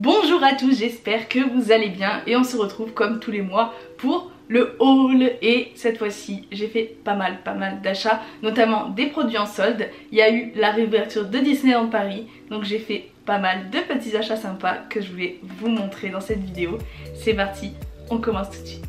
Bonjour à tous, j'espère que vous allez bien et on se retrouve comme tous les mois pour le haul. Et cette fois-ci j'ai fait pas mal d'achats, notamment des produits en solde. Il y a eu la réouverture de Disneyland Paris, donc j'ai fait pas mal de petits achats sympas que je voulais vous montrer dans cette vidéo. C'est parti, on commence tout de suite.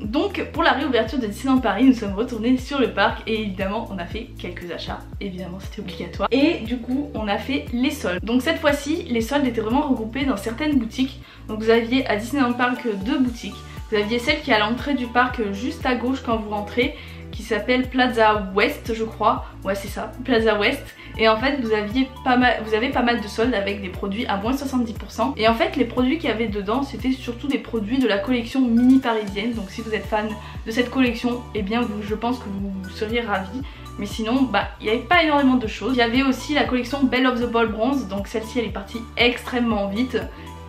Donc pour la réouverture de Disneyland Paris, nous sommes retournés sur le parc et évidemment on a fait quelques achats, évidemment c'était obligatoire. Et du coup on a fait les soldes. Donc cette fois-ci les soldes étaient vraiment regroupés dans certaines boutiques. Donc vous aviez à Disneyland Park deux boutiques. Vous aviez celle qui est à l'entrée du parc juste à gauche quand vous rentrez, qui s'appelle Plaza West je crois. Ouais c'est ça, Plaza West. Et en fait vous avez pas mal de soldes avec des produits à moins 70%. Et en fait les produits qu'il y avait dedans c'était surtout des produits de la collection mini parisienne. Donc si vous êtes fan de cette collection, eh bien je pense que vous seriez ravis. Mais sinon il n'y avait pas énormément de choses. Il y avait aussi la collection Belle of the Ball Bronze. Donc celle-ci elle est partie extrêmement vite.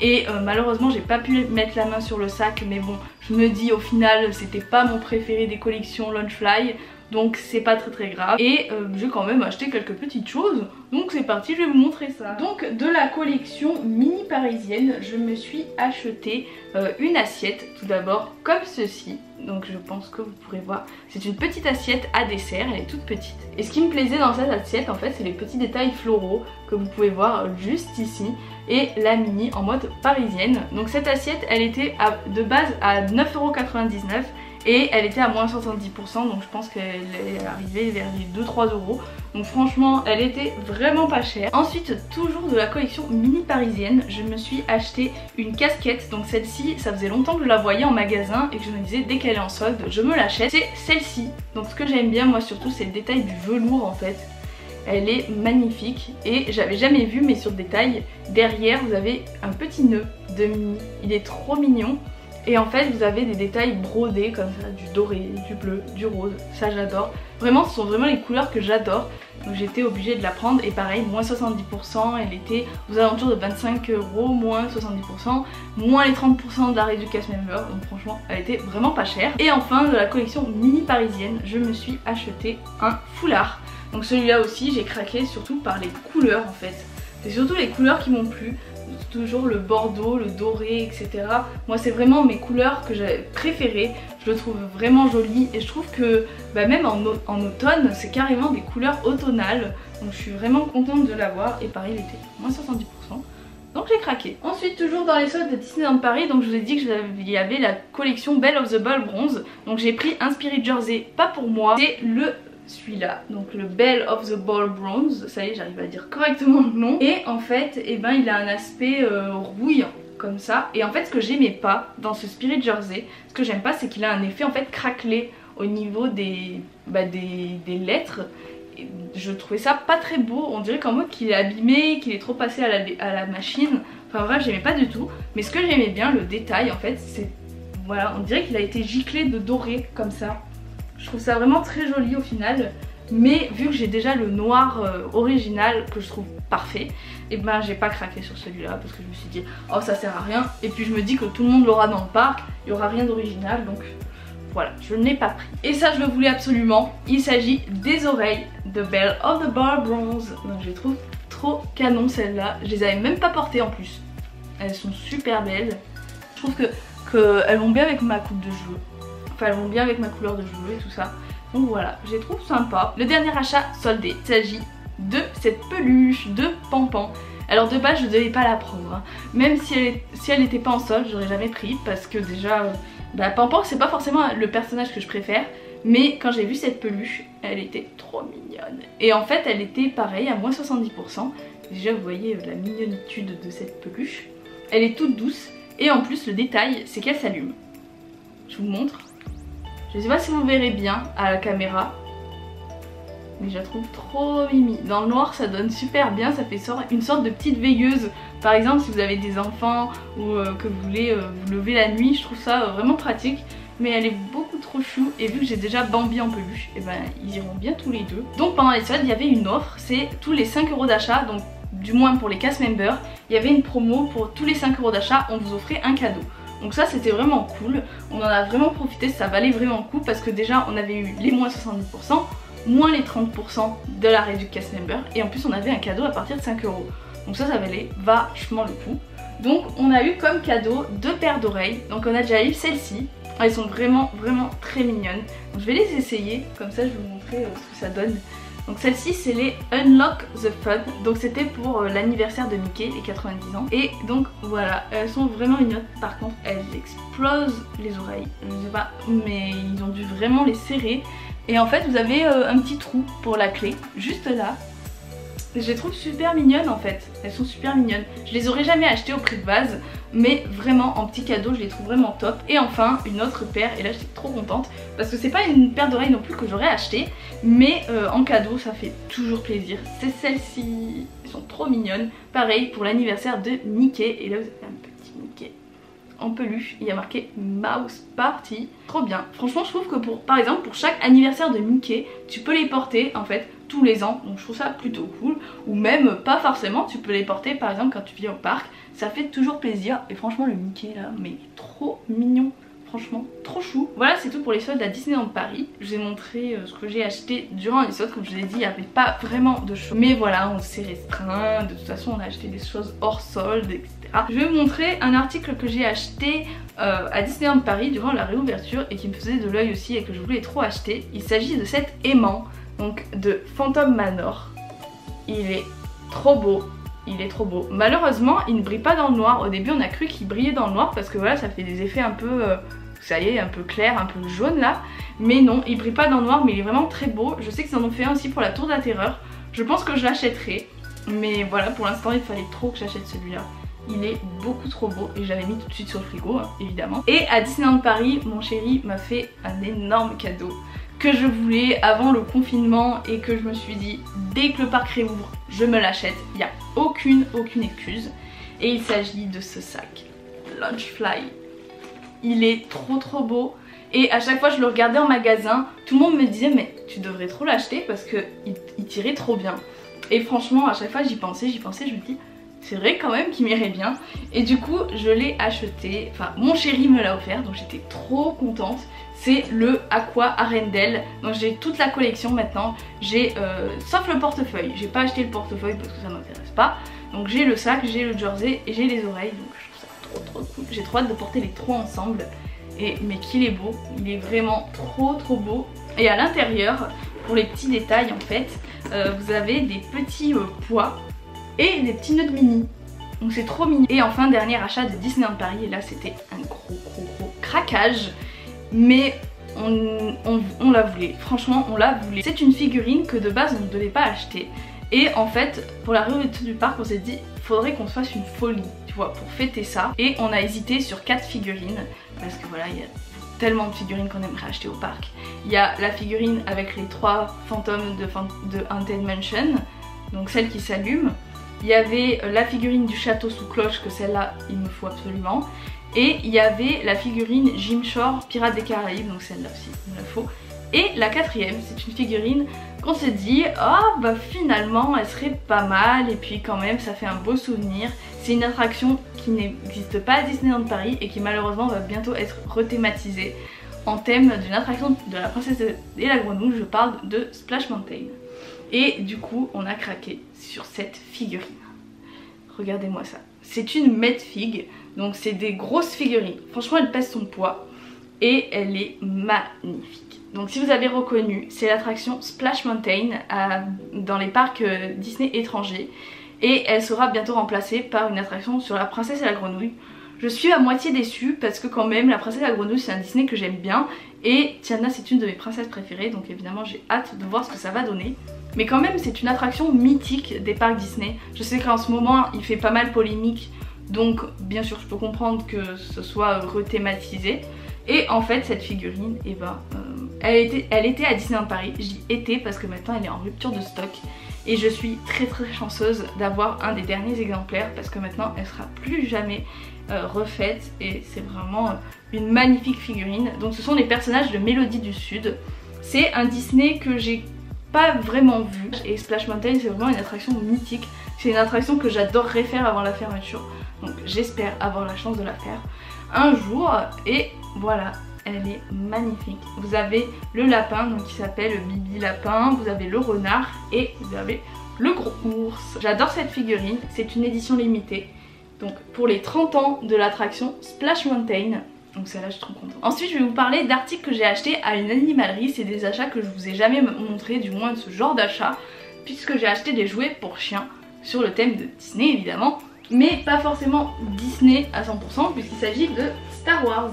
Et malheureusement j'ai pas pu mettre la main sur le sac, mais bon je me dis au final c'était pas mon préféré des collections Launchfly, donc c'est pas très grave. Et j'ai quand même acheté quelques petites choses, donc c'est parti, je vais vous montrer ça. Donc de la collection mini parisienne je me suis acheté une assiette tout d'abord comme ceci. Donc je pense que vous pourrez voir, c'est une petite assiette à dessert, elle est toute petite. Et ce qui me plaisait dans cette assiette en fait c'est les petits détails floraux que vous pouvez voir juste ici. Et la mini en mode parisienne. Donc cette assiette elle était de base à 9,99€ et elle était à moins 70%, donc je pense qu'elle est arrivée vers les 2-3€. Donc franchement elle était vraiment pas chère. Ensuite toujours de la collection mini parisienne, je me suis acheté une casquette. Donc celle-ci ça faisait longtemps que je la voyais en magasin et que je me disais dès qu'elle est en solde je me l'achète. C'est celle-ci. Donc ce que j'aime bien moi surtout c'est le détail du velours en fait. Elle est magnifique et j'avais jamais vu, mais sur le détail derrière vous avez un petit nœud de mini, il est trop mignon. Et en fait vous avez des détails brodés comme ça, du doré, du bleu, du rose, ça j'adore. Vraiment ce sont vraiment les couleurs que j'adore, donc j'étais obligée de la prendre. Et pareil moins 70%, elle était aux alentours de 25€, moins 70%, moins les 30% de la réduction cast member, donc franchement elle était vraiment pas chère. Et enfin de la collection mini parisienne je me suis acheté un foulard. Donc celui-là aussi j'ai craqué surtout par les couleurs en fait. C'est surtout les couleurs qui m'ont plu. Toujours le bordeaux, le doré, etc. Moi c'est vraiment mes couleurs que j'ai préférées. Je le trouve vraiment joli et je trouve que même en automne c'est carrément des couleurs automnales. Donc je suis vraiment contente de l'avoir. Et pareil il était moins 70%. Donc j'ai craqué. Ensuite toujours dans les soldes de Disneyland Paris, donc je vous ai dit qu'il y avait la collection Belle of the Ball Bronze. Donc j'ai pris un Spirit Jersey, pas pour moi. C'est celui-là, donc le Belle of the Ball Bronze, ça y est j'arrive à dire correctement le nom. Et en fait il a un aspect rouillant comme ça. Et en fait ce que j'aimais pas dans ce Spirit Jersey, ce que j'aime pas c'est qu'il a un effet en fait craquelé au niveau des lettres. Et je trouvais ça pas très beau, on dirait qu'en mode qu'il est abîmé, qu'il est trop passé à la machine. Enfin bref j'aimais pas du tout. Mais ce que j'aimais bien, le détail en fait c'est, voilà, on dirait qu'il a été giclé de doré comme ça. Je trouve ça vraiment très joli au final. Mais vu que j'ai déjà le noir original que je trouve parfait, et j'ai pas craqué sur celui-là parce que je me suis dit oh ça sert à rien. Et puis je me dis que tout le monde l'aura dans le parc, il n'y aura rien d'original, donc voilà, je ne l'ai pas pris. Et ça je le voulais absolument. Il s'agit des oreilles de Belle of the Ball Bronze. Donc je les trouve trop canon celles-là. Je les avais même pas portées en plus. Elles sont super belles. Je trouve qu'elles vont bien avec ma coupe de cheveux. Enfin elles vont bien avec ma couleur de cheveux et tout ça. Donc voilà, je les trouve sympas. Le dernier achat soldé, il s'agit de cette peluche de Pampan. Alors de base je ne devais pas la prendre hein. Même si elle n'était pas en solde, j'aurais jamais pris. Parce que déjà, Pampan c'est pas forcément le personnage que je préfère. Mais quand j'ai vu cette peluche, elle était trop mignonne. Et en fait elle était pareil à moins 70%. Déjà vous voyez la mignonitude de cette peluche. Elle est toute douce. Et en plus le détail c'est qu'elle s'allume. Je vous montre. Je sais pas si vous verrez bien à la caméra, mais je la trouve trop mimi. Dans le noir ça donne super bien, ça fait une sorte de petite veilleuse. Par exemple si vous avez des enfants ou que vous voulez vous lever la nuit, je trouve ça vraiment pratique. Mais elle est beaucoup trop chou et vu que j'ai déjà Bambi en peluche, et ils iront bien tous les deux. Donc pendant les soldes il y avait une offre, c'est tous les 5€ d'achat, donc du moins pour les cast members, il y avait une promo pour tous les 5€ d'achat, on vous offrait un cadeau. Donc ça c'était vraiment cool, on en a vraiment profité, ça valait vraiment le coup parce que déjà on avait eu les moins 70%, moins les 30% de la réduction cast member et en plus on avait un cadeau à partir de 5€. Donc ça valait vachement le coup. Donc on a eu comme cadeau 2 paires d'oreilles. Donc on a déjà eu celles-ci. Elles sont vraiment très mignonnes. Donc je vais les essayer, comme ça je vais vous montrer ce que ça donne. Donc celles-ci c'est les Unlock the Fun. Donc c'était pour l'anniversaire de Mickey, les 90 ans. Et donc voilà, elles sont vraiment mignonnes. Par contre elles explosent les oreilles. Je sais pas, mais ils ont dû vraiment les serrer. Et en fait vous avez un petit trou pour la clé, juste là. Je les trouve super mignonnes en fait, elles sont super mignonnes. Je les aurais jamais achetées au prix de base, mais vraiment en petit cadeau je les trouve vraiment top. Et enfin une autre paire, et là j'étais trop contente parce que c'est pas une paire d'oreilles non plus que j'aurais acheté, mais en cadeau ça fait toujours plaisir. C'est celles-ci, elles sont trop mignonnes. Pareil pour l'anniversaire de Mickey, et là vous avez un petit Mickey en peluche, il y a marqué Mouse Party, trop bien. Franchement je trouve que par exemple pour chaque anniversaire de Mickey, tu peux les porter en fait tous les ans, donc je trouve ça plutôt cool. Ou même pas forcément, tu peux les porter par exemple quand tu viens au parc, ça fait toujours plaisir. Et franchement le Mickey là, mais il est trop mignon, franchement trop chou. Voilà, c'est tout pour les soldes à Disneyland Paris. Je vous ai montré ce que j'ai acheté durant les soldes. Comme je vous ai dit, il n'y avait pas vraiment de choses, mais voilà, on s'est restreint. De toute façon on a acheté des choses hors solde, etc. Je vais vous montrer un article que j'ai acheté à Disneyland Paris durant la réouverture et qui me faisait de l'œil aussi et que je voulais trop acheter. Il s'agit de cet aimant, donc de Phantom Manor. Il est trop beau, il est trop beau. Malheureusement il ne brille pas dans le noir. Au début on a cru qu'il brillait dans le noir parce que voilà, ça fait des effets un peu, ça y est, un peu clair, un peu jaune là. Mais non, il brille pas dans le noir, mais il est vraiment très beau. Je sais qu'ils en ont fait un aussi pour la Tour de la Terreur. Je pense que je l'achèterai, mais voilà, pour l'instant il fallait trop que j'achète celui-là. Il est beaucoup trop beau et j'avais mis tout de suite sur le frigo, évidemment. Et à Disneyland Paris, mon chéri m'a fait un énorme cadeau que je voulais avant le confinement et que je me suis dit dès que le parc réouvre, je me l'achète. Il n'y a aucune excuse. Et il s'agit de ce sac Launchfly. Il est trop beau. Et à chaque fois je le regardais en magasin, tout le monde me disait mais tu devrais trop l'acheter parce qu'il tirait trop bien. Et franchement à chaque fois j'y pensais, je me dis c'est vrai quand même qu'il m'irait bien. Et du coup je l'ai acheté, enfin mon chéri me l'a offert, donc j'étais trop contente. C'est le Aqua Arendelle. Donc j'ai toute la collection maintenant. J'ai sauf le portefeuille. J'ai pas acheté le portefeuille parce que ça m'intéresse pas. Donc j'ai le sac, j'ai le jersey et j'ai les oreilles. Donc je trouve ça trop cool. J'ai trop hâte de porter les trois ensemble. Et mais qu'il est beau. Il est vraiment trop beau. Et à l'intérieur, pour les petits détails en fait, vous avez des petits pois et des petits nœuds de mini. Donc c'est trop mignon. Et enfin dernier achat de Disneyland Paris. Et là c'était un gros craquage. Mais on la voulait, franchement on la voulait. C'est une figurine que de base on ne devait pas acheter. Et en fait pour la réouverture du parc on s'est dit faudrait qu'on se fasse une folie, tu vois, pour fêter ça. Et on a hésité sur 4 figurines parce que voilà, il y a tellement de figurines qu'on aimerait acheter au parc. Il y a la figurine avec les 3 fantômes de Haunted Mansion, donc celle qui s'allume. Il y avait la figurine du château sous cloche, que celle-là il me faut absolument. Et il y avait la figurine Jim Shore Pirates des Caraïbes, donc celle-là aussi il me la faut. Et la 4e, c'est une figurine qu'on s'est dit ah bah finalement elle serait pas mal et puis quand même ça fait un beau souvenir. C'est une attraction qui n'existe pas à Disneyland Paris et qui malheureusement va bientôt être rethématisée en thème d'une attraction de la princesse et la grenouille. Je parle de Splash Mountain. Et du coup on a craqué sur cette figurine. Regardez-moi ça. C'est une Medfig, donc c'est des grosses figurines. Franchement elle pèse son poids et elle est magnifique. Donc si vous avez reconnu, c'est l'attraction Splash Mountain dans les parcs Disney étrangers. Et elle sera bientôt remplacée par une attraction sur la princesse et la grenouille. Je suis à moitié déçue parce que quand même la princesse et la grenouille c'est un Disney que j'aime bien. Et Tiana c'est une de mes princesses préférées, donc évidemment j'ai hâte de voir ce que ça va donner. Mais quand même c'est une attraction mythique des parcs Disney. Je sais qu'en ce moment il fait pas mal polémique, donc bien sûr je peux comprendre que ce soit rethématisé. Et en fait cette figurine, eh ben, elle était à Disneyland Paris. Je dis été parce que maintenant elle est en rupture de stock. Et je suis très chanceuse d'avoir un des derniers exemplaires parce que maintenant elle sera plus jamais refaite. Et c'est vraiment une magnifique figurine. Donc ce sont les personnages de Mélodie du Sud. C'est un Disney que j'ai pas vraiment vu. Et Splash Mountain c'est vraiment une attraction mythique. C'est une attraction que j'adorerais faire avant la fermeture. Donc j'espère avoir la chance de la faire un jour. Et voilà, elle est magnifique. Vous avez le lapin donc qui s'appelle Bibi Lapin, vous avez le renard et vous avez le gros ours. J'adore cette figurine, c'est une édition limitée. donc pour les 30 ans de l'attraction Splash Mountain. Donc celle-là je suis trop contente. Ensuite je vais vous parler d'articles que j'ai achetés à une animalerie. C'est des achats que je vous ai jamais montré, du moins de ce genre d'achat, puisque j'ai acheté des jouets pour chiens sur le thème de Disney évidemment, mais pas forcément Disney à 100% puisqu'il s'agit de Star Wars.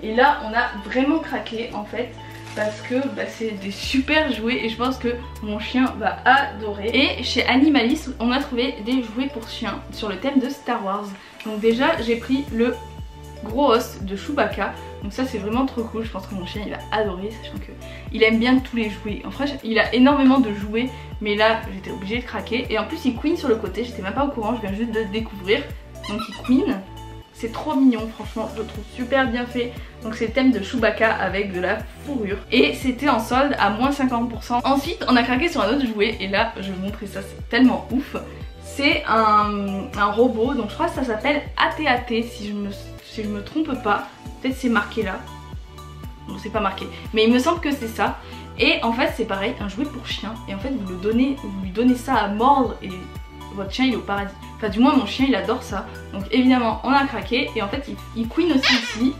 Et là on a vraiment craqué en fait, parce que c'est des super jouets et je pense que mon chien va adorer. Et chez Animalis on a trouvé des jouets pour chiens sur le thème de Star Wars. Donc déjà j'ai pris le gros os de Chewbacca, donc ça c'est vraiment trop cool. Je pense que mon chien il va adorer, sachant que il aime bien tous les jouets. En fait il a énormément de jouets, mais là j'étais obligée de craquer. Et en plus il queen sur le côté, j'étais même pas au courant, je viens juste de le découvrir. Donc il queen, c'est trop mignon, franchement je le trouve super bien fait. Donc c'est le thème de Chewbacca avec de la fourrure, et c'était en solde à moins 50%. Ensuite on a craqué sur un autre jouet, et là je vais vous montrer ça, c'est tellement ouf. C'est un robot, donc je crois que ça s'appelle AT-AT si je me trompe pas. Peut-être c'est marqué là. Non c'est pas marqué, mais il me semble que c'est ça. Et en fait c'est pareil, un jouet pour chien. Et en fait vous lui donnez ça à mordre et votre chien il est au paradis. Enfin du moins mon chien il adore ça. Donc évidemment on a craqué. Et en fait il queen aussi ici.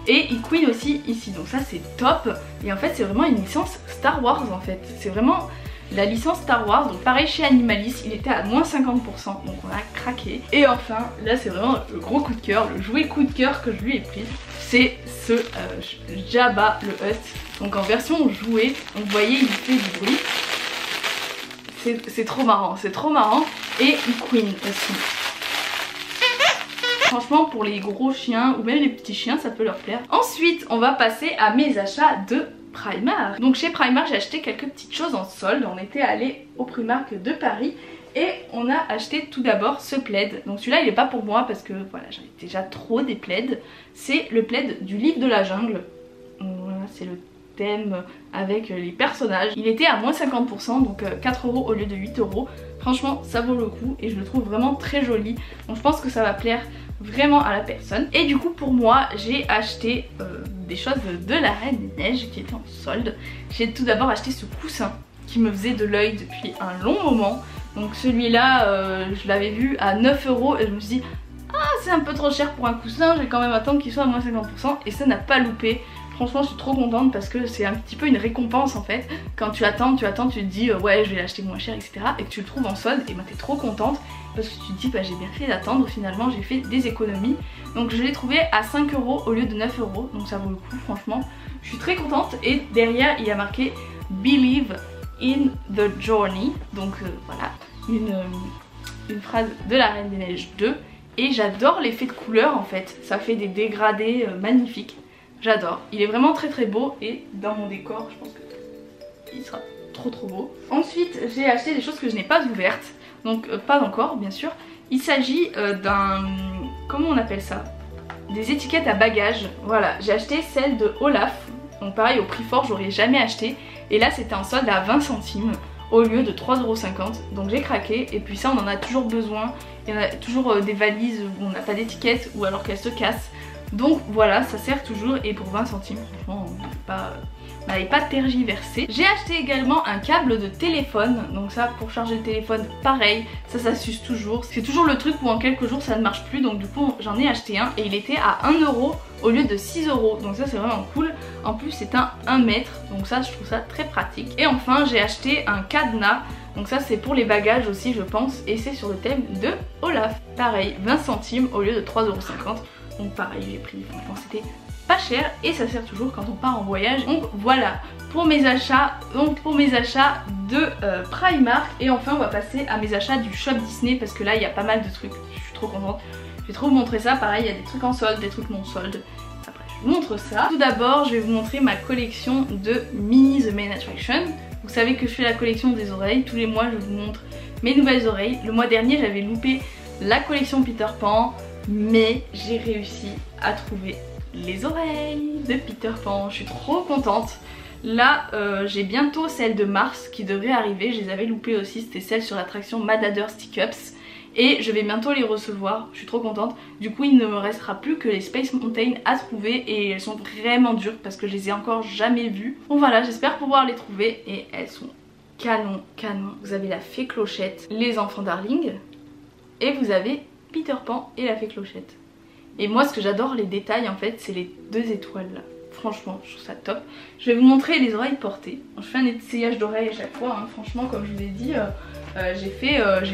Et il queen aussi ici. Donc ça c'est top. Et en fait c'est vraiment une licence Star Wars en fait. C'est vraiment la licence Star Wars. Donc pareil chez Animalis, il était à moins 50%. Donc on a craqué. Et enfin là c'est vraiment le gros coup de cœur, le jouet coup de cœur que je lui ai pris. C'est ce Jabba le Hutt. Donc en version jouet. Donc vous voyez il fait du bruit. C'est trop marrant, c'est trop marrant. Et il queen aussi. Franchement pour les gros chiens ou même les petits chiens ça peut leur plaire. Ensuite on va passer à mes achats de Primark. Donc chez Primark j'ai acheté quelques petites choses en solde. On était allé au Primark de Paris et on a acheté tout d'abord ce plaid. Donc celui-là il est pas pour moi parce que voilà j'en ai déjà trop des plaids. C'est le plaid du livre de la jungle. Voilà, c'est le thème avec les personnages. Il était à moins 50%, donc 4 € au lieu de 8 €. Franchement ça vaut le coup et je le trouve vraiment très joli. Donc je pense que ça va plaire vraiment à la personne. Et du coup pour moi j'ai acheté des choses de la Reine des Neiges qui étaient en solde. J'ai tout d'abord acheté ce coussin qui me faisait de l'œil depuis un long moment. Donc celui-là je l'avais vu à 9 € et je me suis dit ah c'est un peu trop cher pour un coussin, je vais quand même attendre qu'il soit à moins 50%, et ça n'a pas loupé. Franchement je suis trop contente parce que c'est un petit peu une récompense en fait. Quand tu attends, tu te dis ouais je vais l'acheter moins cher etc. Et que tu le trouves en solde, et bah t'es trop contente parce que tu te dis bah j'ai bien fait d'attendre, finalement j'ai fait des économies. Donc je l'ai trouvé à 5 € au lieu de 9 €, donc ça vaut le coup franchement. Je suis très contente. Et derrière il y a marqué Believe in the Journey. Donc voilà, une phrase de la Reine des Neiges 2. Et j'adore l'effet de couleur en fait, ça fait des dégradés magnifiques. J'adore, il est vraiment très très beau et dans mon décor je pense que il sera trop beau. Ensuite j'ai acheté des choses que je n'ai pas ouvertes, donc pas encore bien sûr. Il s'agit d'un, comment on appelle ça, des étiquettes à bagages. Voilà, j'ai acheté celle de Olaf, donc pareil au prix fort j'aurais jamais acheté. Et là c'était en solde à 20 centimes au lieu de 3,50 €. Donc j'ai craqué. Et puis ça on en a toujours besoin. Il y en a toujours des valises où on n'a pas d'étiquette ou alors qu'elles se cassent. Donc voilà, ça sert toujours, et pour 20 centimes, franchement, on n'avait pas tergiversé. J'ai acheté également un câble de téléphone, donc ça pour charger le téléphone, pareil, ça s'use toujours. C'est toujours le truc où en quelques jours ça ne marche plus, donc du coup j'en ai acheté un et il était à 1 € au lieu de 6 €, donc ça c'est vraiment cool. En plus c'est un 1 mètre, donc ça je trouve ça très pratique. Et enfin j'ai acheté un cadenas. Donc ça c'est pour les bagages aussi je pense, et c'est sur le thème de Olaf. Pareil, 20 centimes au lieu de 3,50 €. Donc pareil j'ai pris, franchement c'était pas cher et ça sert toujours quand on part en voyage. Donc voilà pour mes achats, de Primark. Et enfin on va passer à mes achats du shop Disney parce que là il y a pas mal de trucs, je suis trop contente. Je vais trop vous montrer ça, pareil il y a des trucs en solde, des trucs non solde. Après je vous montre ça. Tout d'abord je vais vous montrer ma collection de Minnie the Main Attraction. Vous savez que je fais la collection des oreilles, tous les mois je vous montre mes nouvelles oreilles. Le mois dernier j'avais loupé la collection Peter Pan, mais j'ai réussi à trouver les oreilles de Peter Pan, je suis trop contente. Là j'ai bientôt celle de Mars qui devrait arriver, je les avais loupées aussi, c'était celle sur l'attraction Mad Hatter Stick Ups. Et je vais bientôt les recevoir, je suis trop contente. Du coup il ne me restera plus que les Space Mountain à trouver, et elles sont vraiment dures parce que je les ai encore jamais vues. Bon voilà, j'espère pouvoir les trouver et elles sont canon. Vous avez la fée Clochette, les enfants Darling, et vous avez Peter Pan et la fée Clochette. Et moi ce que j'adore les détails en fait, c'est les 2 étoiles là. Franchement je trouve ça top. Je vais vous montrer les oreilles portées. Je fais un essayage d'oreilles à chaque fois, hein. Franchement comme je vous l'ai dit, j'ai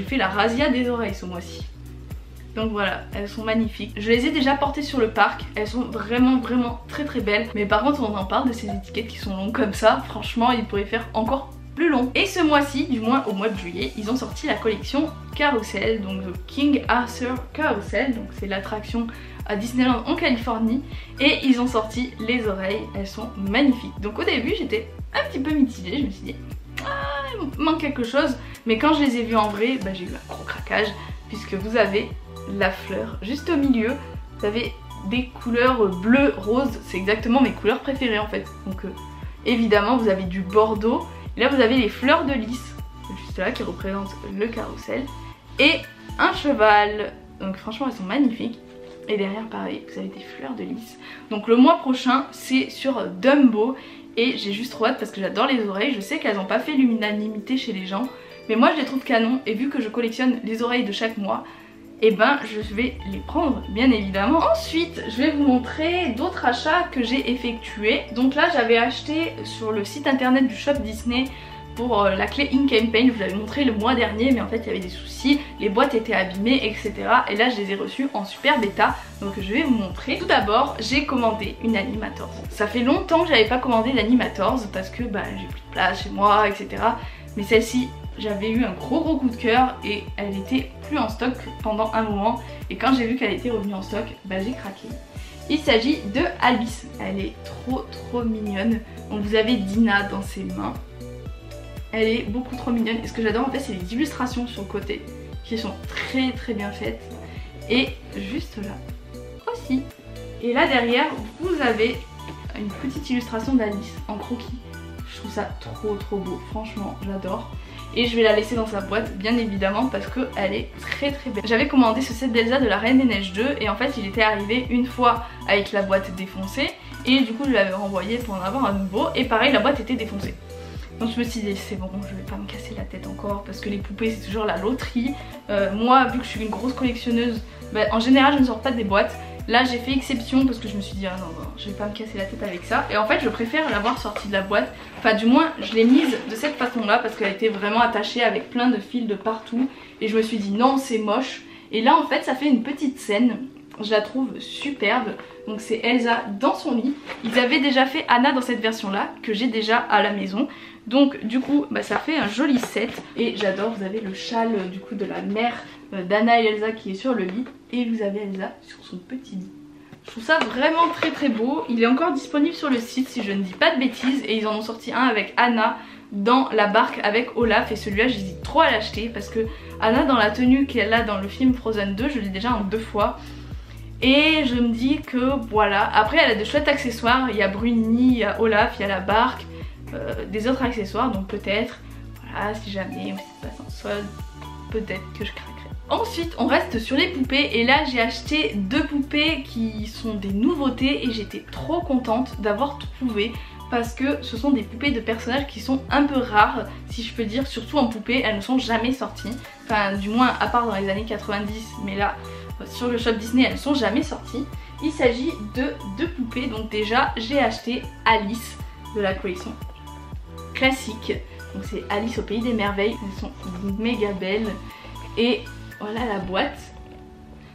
fait la razzia des oreilles ce mois-ci. Donc voilà, elles sont magnifiques. Je les ai déjà portées sur le parc, elles sont vraiment très belles. Mais par contre on en parle de ces étiquettes qui sont longues comme ça, franchement ils pourraient faire encore plus long. Et ce mois-ci, du moins au mois de juillet, ils ont sorti la collection Carousel, donc King Arthur Carousel, donc c'est l'attraction à Disneyland en Californie. Et ils ont sorti les oreilles, elles sont magnifiques. Donc au début j'étais un petit peu mitigée, je me suis dit ah, il manque quelque chose. Mais quand je les ai vues en vrai, bah, j'ai eu un gros craquage, puisque vous avez la fleur juste au milieu, vous avez des couleurs bleu, rose, c'est exactement mes couleurs préférées en fait. Donc évidemment vous avez du bordeaux, et là vous avez les fleurs de lys, juste là qui représentent le carrousel, et un cheval. Donc franchement elles sont magnifiques. Et derrière pareil, vous avez des fleurs de lys. Donc le mois prochain c'est sur Dumbo, et j'ai juste trop hâte parce que j'adore les oreilles. Je sais qu'elles n'ont pas fait l'unanimité chez les gens, mais moi je les trouve canon, et vu que je collectionne les oreilles de chaque mois, et ben je vais les prendre bien évidemment. Ensuite je vais vous montrer d'autres achats que j'ai effectués. Donc là j'avais acheté sur le site internet du shop Disney pour la clé In Campaign, je vous l'avais montré le mois dernier, mais en fait il y avait des soucis, les boîtes étaient abîmées etc. Et là je les ai reçues en super bêta, donc je vais vous montrer. Tout d'abord j'ai commandé une Animators. Ça fait longtemps que j'avais pas commandé d'Animators parce que bah, j'ai plus de place chez moi etc. Mais celle-ci j'avais eu un gros coup de cœur et elle était plus en stock pendant un moment, et quand j'ai vu qu'elle était revenue en stock, bah j'ai craqué. Il s'agit de Alice, elle est trop mignonne. Donc vous avez Dina dans ses mains, elle est beaucoup trop mignonne, et ce que j'adore en fait c'est les illustrations sur le côté qui sont très bien faites, et juste là aussi. Et là derrière vous avez une petite illustration d'Alice en croquis. Je trouve ça trop beau, franchement j'adore. Et je vais la laisser dans sa boîte bien évidemment parce qu'elle est très belle. J'avais commandé ce set d'Elsa de la Reine des Neiges 2, et en fait il était arrivé une fois avec la boîte défoncée, et du coup je l'avais renvoyé pour en avoir un nouveau, et pareil la boîte était défoncée. Donc je me suis dit c'est bon, je vais pas me casser la tête encore parce que les poupées c'est toujours la loterie. Moi vu que je suis une grosse collectionneuse, bah, en général je ne sors pas des boîtes. Là j'ai fait exception parce que je me suis dit ah non, je vais pas me casser la tête avec ça. Et en fait je préfère l'avoir sortie de la boîte. Enfin du moins je l'ai mise de cette façon là parce qu'elle était vraiment attachée avec plein de fils de partout. Et je me suis dit non c'est moche. Et là en fait ça fait une petite scène. Je la trouve superbe. Donc c'est Elsa dans son lit. Ils avaient déjà fait Anna dans cette version là que j'ai déjà à la maison. Donc du coup bah, ça fait un joli set. Et j'adore, vous avez le châle du coup de la mère d'Anna et Elsa qui est sur le lit. Et vous avez Elsa sur son petit lit. Je trouve ça vraiment très beau. Il est encore disponible sur le site si je ne dis pas de bêtises. Et ils en ont sorti un avec Anna dans la barque avec Olaf. Et celui-là j'hésite trop à l'acheter parce que Anna dans la tenue qu'elle a dans le film Frozen 2, je l'ai déjà en 2 fois. Et je me dis que voilà. Après elle a de chouettes accessoires. Il y a Bruni, il y a Olaf, il y a la barque, des autres accessoires. Donc peut-être, voilà, si jamais on se passe en solde, peut-être que je craquerai. Ensuite on reste sur les poupées, et là j'ai acheté 2 poupées qui sont des nouveautés, et j'étais trop contente d'avoir trouvé parce que ce sont des poupées de personnages qui sont un peu rares si je peux dire, surtout en poupée, elles ne sont jamais sorties, enfin du moins à part dans les années 90, mais là sur le shop Disney elles ne sont jamais sorties. Il s'agit de 2 poupées, donc déjà j'ai acheté Alice de la collection classique, donc c'est Alice au pays des merveilles, elles sont méga belles. Et voilà la boîte.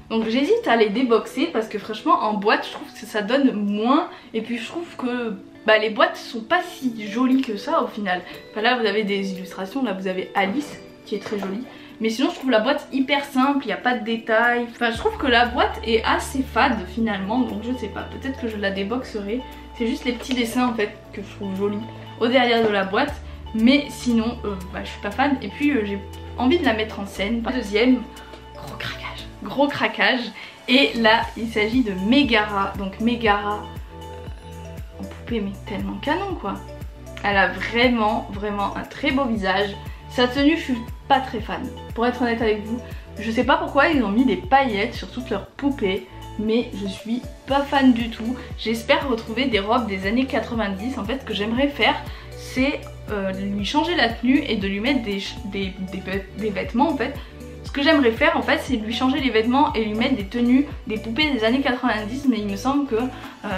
Donc j'hésite à les déboxer parce que franchement en boîte je trouve que ça donne moins, et puis je trouve que bah, les boîtes sont pas si jolies que ça au final. Enfin, là vous avez des illustrations, là vous avez Alice qui est très jolie, mais sinon je trouve la boîte hyper simple, il n'y a pas de détails. Enfin je trouve que la boîte est assez fade finalement, donc je sais pas, peut-être que je la déboxerai. C'est juste les petits dessins en fait que je trouve jolis au derrière de la boîte, mais sinon bah, je suis pas fan, et puis j'ai envie de la mettre en scène. Deuxième, gros craquage. Et là il s'agit de Megara. Donc Megara en poupée mais tellement canon quoi. Elle a vraiment un très beau visage. Sa tenue je suis pas très fan, pour être honnête avec vous. Je sais pas pourquoi ils ont mis des paillettes sur toutes leurs poupées, mais je suis pas fan du tout. J'espère retrouver des robes des années 90. En fait ce que j'aimerais faire c'est lui changer la tenue et de lui mettre des vêtements en fait. Ce que j'aimerais faire en fait, c'est lui changer les vêtements et lui mettre des tenues, des poupées des années 90, mais il me semble que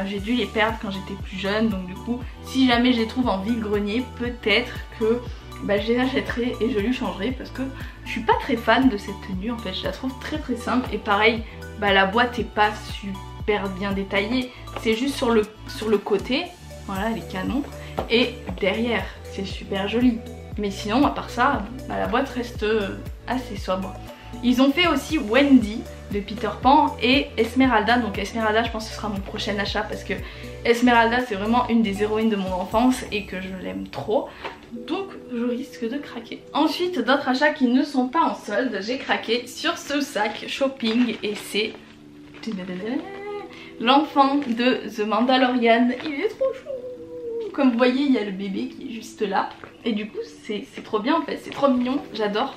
j'ai dû les perdre quand j'étais plus jeune, donc du coup si jamais je les trouve en vide-grenier, peut-être que je les achèterai et je lui changerai, parce que je suis pas très fan de cette tenue en fait, je la trouve très simple. Et pareil, la boîte est pas super bien détaillée, c'est juste sur le côté, voilà, les canons, et derrière c'est super joli. Mais sinon à part ça, la boîte reste assez sobre. Ils ont fait aussi Wendy de Peter Pan et Esmeralda. Donc Esmeralda, je pense que ce sera mon prochain achat, parce que Esmeralda c'est vraiment une des héroïnes de mon enfance et que je l'aime trop. Donc je risque de craquer. Ensuite, d'autres achats qui ne sont pas en solde, j'ai craqué sur ce sac shopping et c'est l'enfant de The Mandalorian. Il est trop chou. Comme vous voyez, il y a le bébé qui est juste là. Et du coup c'est trop bien en fait, c'est trop mignon, j'adore.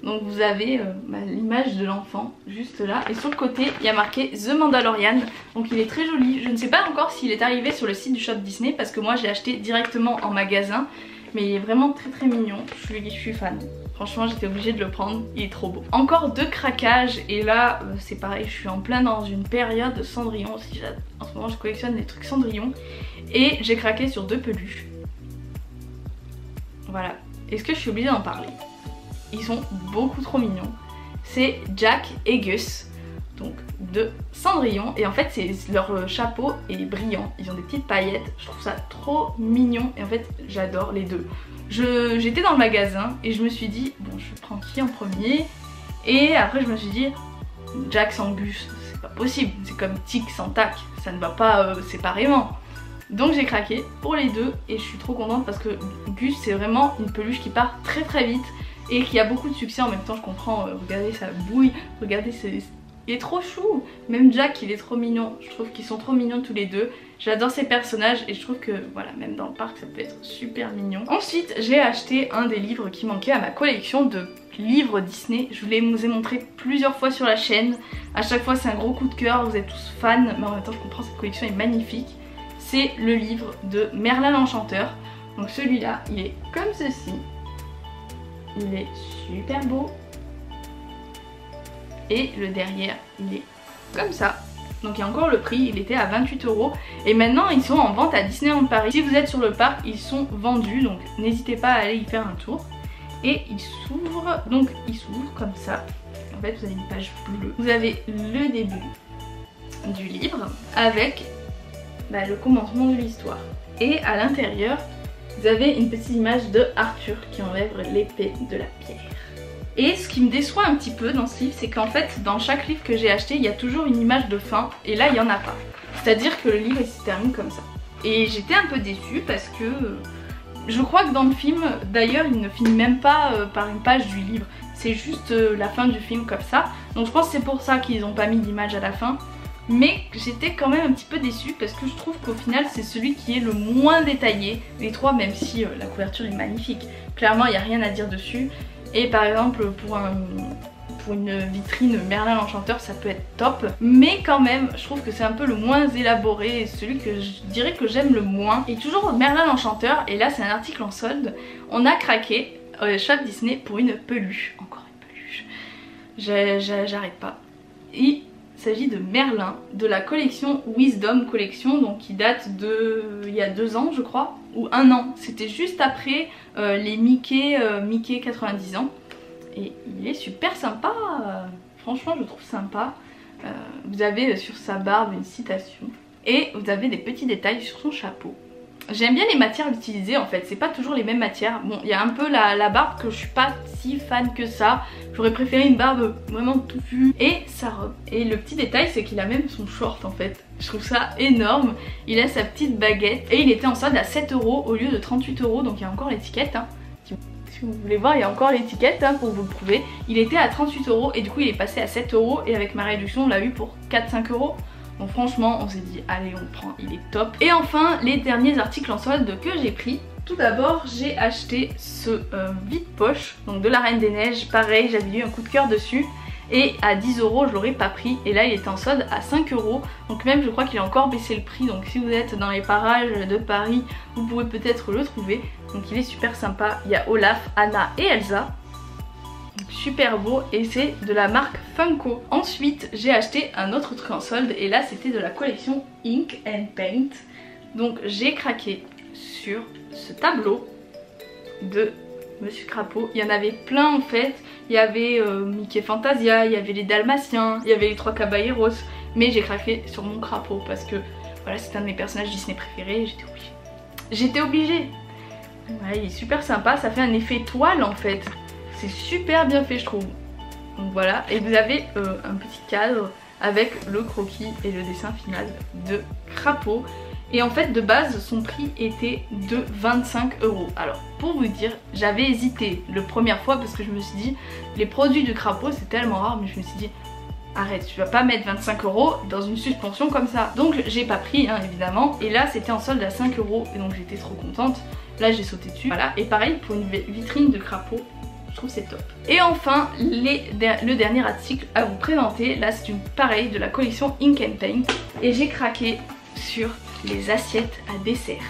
Donc vous avez l'image de l'enfant juste là. Et sur le côté il y a marqué The Mandalorian. Donc il est très joli. Je ne sais pas encore s'il est arrivé sur le site du shop Disney, parce que moi j'ai acheté directement en magasin. Mais il est vraiment très mignon, je suis fan. Franchement j'étais obligée de le prendre, il est trop beau. Encore 2 craquages, et là c'est pareil, je suis en plein dans une période de Cendrillon aussi. En ce moment je collectionne des trucs Cendrillon. Et j'ai craqué sur 2 peluches. Voilà. Est-ce que je suis obligée d'en parler? Ils sont beaucoup trop mignons. C'est Jack et Gus, donc de Cendrillon. Et en fait leur chapeau est brillant, ils ont des petites paillettes. Je trouve ça trop mignon et en fait j'adore les deux. J'étais dans le magasin et je me suis dit bon, je prends qui en premier? Et après je me suis dit Jack sans Gus, c'est pas possible, c'est comme Tic sans Tac, ça ne va pas séparément. Donc j'ai craqué pour les deux et je suis trop contente, parce que Gus c'est vraiment une peluche qui part très vite et qui a beaucoup de succès. En même temps je comprends, regardez sa bouille, regardez, il est trop chou. Même Jack il est trop mignon, je trouve qu'ils sont trop mignons tous les deux. J'adore ces personnages et je trouve que voilà, même dans le parc ça peut être super mignon. Ensuite j'ai acheté un des livres qui manquait à ma collection de livres Disney. Je vous ai montré plusieurs fois sur la chaîne, à chaque fois c'est un gros coup de cœur, vous êtes tous fans, mais en même temps je comprends, cette collection est magnifique. C'est le livre de Merlin l'Enchanteur. Donc celui-là il est comme ceci. Il est super beau. Et le derrière il est comme ça. Donc il y a encore le prix, il était à 28 € et maintenant ils sont en vente à Disneyland Paris. Si vous êtes sur le parc, ils sont vendus, donc n'hésitez pas à aller y faire un tour. Et il s'ouvre, donc il s'ouvre comme ça. En fait vous avez une page bleue. Vous avez le début du livre avec le commencement de l'histoire. Et à l'intérieur vous avez une petite image de Arthur qui enlève l'épée de la pierre. Et ce qui me déçoit un petit peu dans ce livre, c'est qu'en fait dans chaque livre que j'ai acheté il y a toujours une image de fin, et là il n'y en a pas. C'est à dire que le livre il se termine comme ça. Et j'étais un peu déçue parce que je crois que dans le film d'ailleurs il ne finit même pas par une page du livre, c'est juste la fin du film comme ça. Donc je pense que c'est pour ça qu'ils n'ont pas mis l'image à la fin. Mais j'étais quand même un petit peu déçue parce que je trouve qu'au final c'est celui qui est le moins détaillé. Les trois, même si la couverture est magnifique, clairement il n'y a rien à dire dessus. Et par exemple pour une vitrine Merlin l'Enchanteur ça peut être top. Mais quand même je trouve que c'est un peu le moins élaboré et celui que je dirais que j'aime le moins. Et toujours Merlin l'Enchanteur, et là c'est un article en solde. On a craqué shop Disney pour une peluche. Encore une peluche. J'arrête pas. Et il s'agit de Merlin, de la collection Wisdom Collection, donc qui date de il y a 2 ans je crois, ou 1 an. C'était juste après les Mickey 90 ans. Et il est super sympa, franchement je trouve sympa. Vous avez sur sa barbe une citation. Et vous avez des petits détails sur son chapeau. J'aime bien les matières utilisées en fait, c'est pas toujours les mêmes matières. Bon, il y a un peu la barbe que je suis pas si fan que ça. J'aurais préféré une barbe vraiment touffue. Et sa robe. Et le petit détail c'est qu'il a même son short en fait. Je trouve ça énorme. Il a sa petite baguette. Et il était en solde à 7 € au lieu de 38 €. Donc il y a encore l'étiquette hein. Si vous voulez voir, il y a encore l'étiquette hein, pour vous le prouver. Il était à 38 € et du coup il est passé à 7 €. Et avec ma réduction on l'a eu pour 4-5 €. Donc franchement on s'est dit allez on le prend, il est top. Et enfin les derniers articles en solde que j'ai pris. Tout d'abord j'ai acheté ce vide-poche donc de la Reine des Neiges. Pareil, j'avais eu un coup de cœur dessus. Et à 10 € je l'aurais pas pris. Et là il était en solde à 5 €. Donc même je crois qu'il a encore baissé le prix. Donc si vous êtes dans les parages de Paris vous pouvez peut-être le trouver. Donc il est super sympa. Il y a Olaf, Anna et Elsa. super beau et c'est de la marque Funko. Ensuite j'ai acheté un autre truc en solde et là c'était de la collection Ink and Paint. Donc j'ai craqué sur ce tableau de Monsieur Crapaud. Il y en avait plein en fait. Il y avait Mickey Fantasia, il y avait les Dalmatiens, il y avait les 3 Caballeros. Mais j'ai craqué sur mon crapaud parce que voilà, c'est un de mes personnages Disney préférés et j'étais obligée. J'étais obligée. Ouais, il est super sympa, ça fait un effet toile en fait. C'est super bien fait je trouve. Donc voilà, et vous avez un petit cadre avec le croquis et le dessin final de Crapaud. Et en fait de base son prix était de 25 €. Alors pour vous dire, j'avais hésité la première fois parce que je me suis dit les produits de Crapaud c'est tellement rare, mais je me suis dit arrête, tu vas pas mettre 25 € dans une suspension comme ça. Donc j'ai pas pris hein, évidemment. Et là c'était en solde à 5 € et donc j'étais trop contente. Là j'ai sauté dessus. Voilà, et pareil pour une vitrine de Crapaud, je trouve c'est top. Et enfin le dernier article à vous présenter. Là c'est une pareille de la collection Ink and Paint. Et j'ai craqué sur les assiettes à dessert.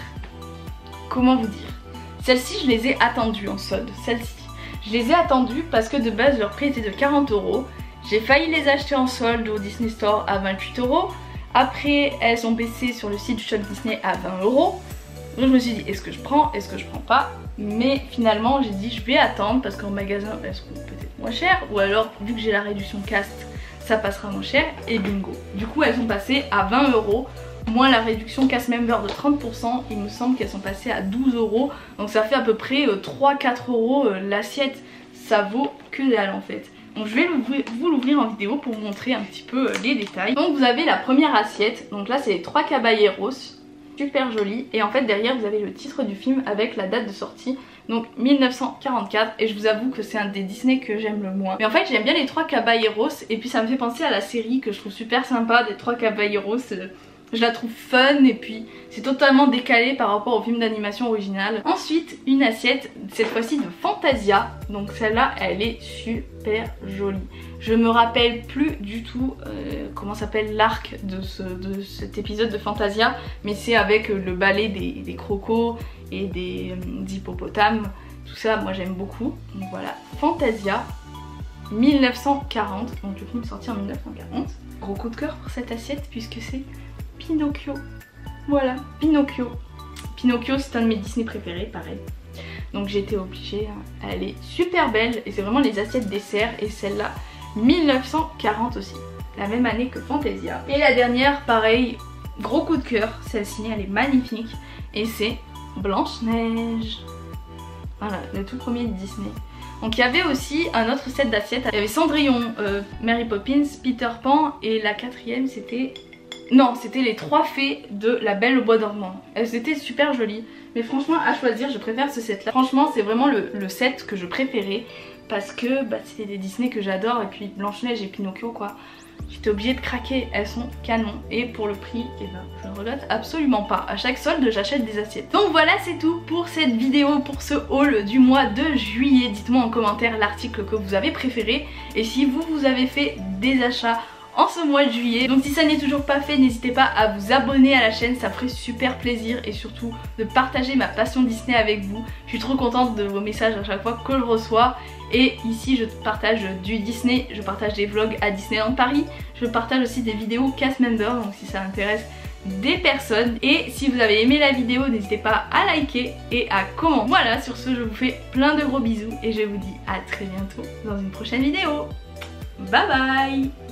Comment vous dire? Celles-ci je les ai attendues en solde. Celles-ci je les ai attendues parce que de base leur prix était de 40 €. J'ai failli les acheter en solde au Disney Store à 28 €. Après elles ont baissé sur le site du Shop Disney à 20 €. Donc je me suis dit est-ce que je prends, est-ce que je prends pas? Mais finalement j'ai dit je vais attendre parce qu'en magasin elles seront peut-être moins chères. Ou alors vu que j'ai la réduction cast ça passera moins cher et bingo. Du coup elles sont passées à 20 €. Moins la réduction cast member de 30%, il me semble qu'elles sont passées à 12 €. Donc ça fait à peu près 3-4 € l'assiette. Ça vaut que dalle en fait. Donc je vais vous l'ouvrir en vidéo pour vous montrer un petit peu les détails. Donc vous avez la première assiette. Donc là c'est les 3 Caballeros. Super joli. Et en fait derrière vous avez le titre du film avec la date de sortie. Donc 1944. Et je vous avoue que c'est un des Disney que j'aime le moins. Mais en fait j'aime bien les 3 Caballeros. Et puis ça me fait penser à la série que je trouve super sympa des 3 Caballeros. Je la trouve fun et puis c'est totalement décalé par rapport au film d'animation original. Ensuite une assiette cette fois-ci de Fantasia. Donc celle-là elle est super jolie. Je me rappelle plus du tout comment s'appelle l'arc de cet épisode de Fantasia. Mais c'est avec le ballet des crocos et des hippopotames. Tout ça moi j'aime beaucoup. Donc voilà, Fantasia 1940. Donc le film est sorti en 1940. Gros coup de cœur pour cette assiette puisque c'est Pinocchio. Voilà, Pinocchio. Pinocchio c'est un de mes Disney préférés, pareil. Donc j'ai été obligée, hein. Elle est super belle et c'est vraiment les assiettes dessert. Et celle-là, 1940 aussi. La même année que Fantasia. Et la dernière, pareil, gros coup de cœur. Celle-ci, elle est magnifique. Et c'est Blanche-Neige. Voilà, le tout premier de Disney. Donc il y avait aussi un autre set d'assiettes. Il y avait Cendrillon, Mary Poppins, Peter Pan et la quatrième c'était... Non, c'était les 3 fées de La Belle au Bois dormant. Elles étaient super jolies. Mais franchement, à choisir, je préfère ce set là. Franchement, c'est vraiment le set que je préférais. Parce que bah, c'était des Disney que j'adore. Et puis Blanche-Neige et Pinocchio quoi. J'étais obligée de craquer, elles sont canon. Et pour le prix, eh ben, je ne regrette absolument pas. À chaque solde, j'achète des assiettes. Donc voilà, c'est tout pour cette vidéo, pour ce haul du mois de juillet. Dites-moi en commentaire l'article que vous avez préféré. Et si vous avez fait des achats en ce mois de juillet. Donc si ça n'est toujours pas fait, n'hésitez pas à vous abonner à la chaîne, ça ferait super plaisir. Et surtout de partager ma passion Disney avec vous. Je suis trop contente de vos messages à chaque fois que je reçois. Et ici je partage du Disney, je partage des vlogs à Disneyland Paris. Je partage aussi des vidéos cast member, donc si ça intéresse des personnes. Et si vous avez aimé la vidéo, n'hésitez pas à liker et à commenter. Voilà, sur ce je vous fais plein de gros bisous et je vous dis à très bientôt dans une prochaine vidéo. Bye bye.